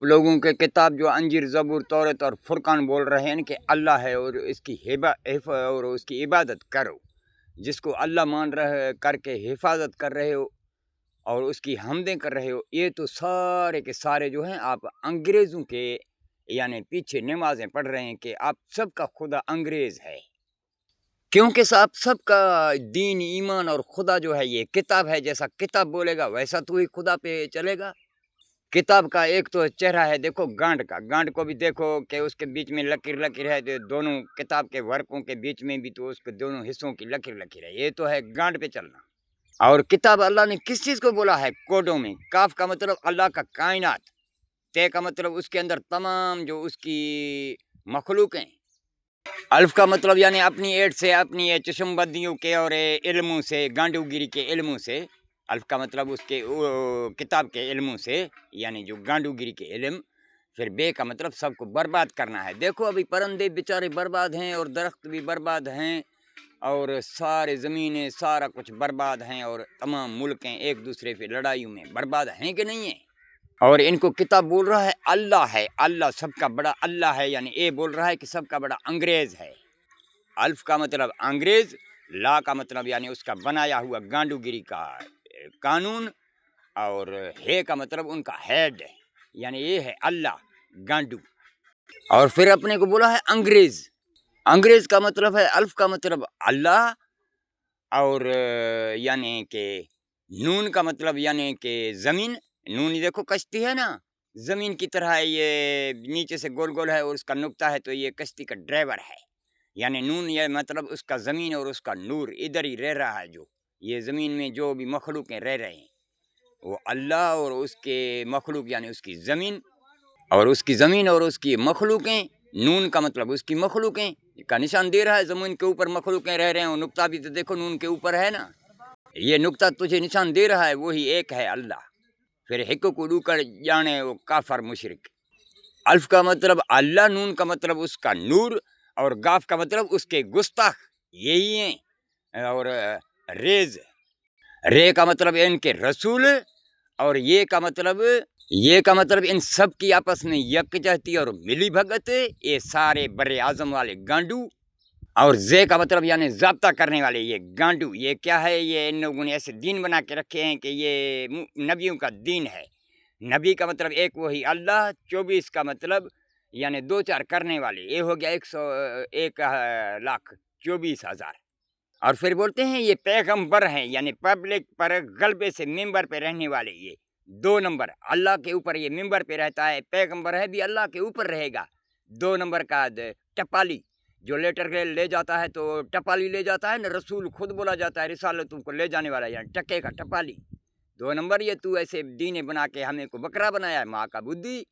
لوگوں کے کتاب جو انجیل، زبور، تورات اور فرقان بول رہے ہیں کہ اللہ ہے اور اس کی اور اس کی عبادت کرو، جس کو اللہ مان رہے کر کے حفاظت کر رہے ہو اور اس کی حمدیں کر رہے ہو، یہ تو سارے کے سارے جو ہیں آپ انگریزوں کے یعنی پیچھے نمازیں پڑھ رہے ہیں کہ آپ سب کا خدا انگریز ہے، کیونکہ آپ سب کا دین، ایمان اور خدا جو ہے یہ کتاب ہے، جیسا کتاب بولے گا ویسا تو ہی خدا پہ چلے گا۔ کتاب کا ایک تو چہرہ ہے، دیکھو گانٹ کا، گانٹ کو بھی دیکھو کہ اس کے بیچ میں لکیر لکیر ہے، دونوں کتاب کے ورقوں کے بیچ میں بھی تو اس کے دونوں حصوں کی لکیر لکیر ہے، یہ تو ہے گانٹ پہ چلنا۔ اور کتاب اللہ نے کس چیز کو بولا ہے؟ کوڈوں میں۔ کاف کا مطلب اللہ کا کائنات، تے کا مطلب اس کے اندر تمام جو اس کی مخلوق ہیں، الف کا مطلب یعنی اپنی ایڈ سے، اپنی چشم بندیوں کے اور علموں سے، گانڈو گیری کے علموں سے، الف کا مطلب اس کے کتاب کے علموں سے یعنی جو گانڈو گیری کے علم، پھر بے کا مطلب سب کو برباد کرنا ہے۔ دیکھو ابھی پرندے بیچارے برباد ہیں اور درخت بھی برباد ہیں اور سارے زمینیں سارا کچھ برباد ہیں اور تمام ملکیں ایک دوسرے پہ لڑائیوں میں برباد ہیں کہ نہیں ہیں؟ اور ان کو کتاب بول رہا ہے اللہ ہے، اللہ سب کا بڑا اللہ ہے، یعنی اے بول رہا ہے کہ سب کا بڑا انگریز ہے۔ الف کا مطلب انگریز، لا کا مطلب یعنی اس کا بنایا ہوا گانڈو گیری کا قانون، اور ہے کا مطلب ان کا ہیڈ، یعنی یہ ہے اللہ گانڈو۔ اور پھر اپنے کو بولا ہے انگریز۔ انگریز کا مطلب ہے الف کا مطلب اللہ، اور یعنی کہ نون کا مطلب یعنی کہ زمین، نون دیکھو کشتی ہے نا، زمین کی طرح یہ نیچے سے گول گول ہے اور اس کا نقطہ ہے تو یہ کشتی کا ڈرائیور ہے، یعنی نون یہ مطلب اس کا زمین اور اس کا نور ادھر ہی رہ رہا ہے، جو یہ زمین میں جو بھی مخلوقیں رہ رہے ہیں وہ اللہ اور اس کے مخلوق یعنی اس کی زمین اور اس کی زمین اور اس کی مخلوقیں، نون کا مطلب اس کی مخلوقیں کا نشان دے رہا ہے، زمین کے اوپر مخلوقیں رہ رہے ہیں، اور نقطہ بھی تو دیکھو نون کے اوپر ہے نا، یہ نقطہ تجھے نشان دے رہا ہے وہی ایک ہے اللہ۔ پھر ہک کو ڈو کر جانے وہ کافر مشرک۔ الف کا مطلب اللہ، نون کا مطلب اس کا نور، اور گاف کا مطلب اس کے گستاخ یہی ہیں، اور ریز، رے کا مطلب ان کے رسول، اور یہ کا مطلب ان سب کی آپس میں یکجہتی اور ملی بھگت، یہ سارے بر اعظم والے گانڈو، اور زے کا مطلب یعنی ضابطہ کرنے والے یہ گانڈو، یہ کیا ہے؟ یہ ان لوگوں نے ایسے دین بنا کے رکھے ہیں کہ یہ نبیوں کا دین ہے۔ نبی کا مطلب ایک وہی اللہ، 24 کا مطلب یعنی 2-4 کرنے والے، یہ ہو گیا 1,24,000۔ اور پھر بولتے ہیں یہ پیغمبر ہیں، یعنی پبلک پر غلبے سے ممبر پہ رہنے والے، یہ 2 نمبر اللہ کے اوپر یہ ممبر پہ رہتا ہے، پیغمبر ہے بھی اللہ کے اوپر رہے گا۔ 2 نمبر کا ٹپالی، جو لیٹر لے جاتا ہے تو ٹپالی لے جاتا ہے نا، رسول خود بولا جاتا ہے رسالتوں کو لے جانے والا، یعنی ٹکے کا ٹپالی۔ 2 نمبر یہ تو ایسے دین بنا کے ہمیں کو بکرا بنایا ہے، ماں کا بدھی۔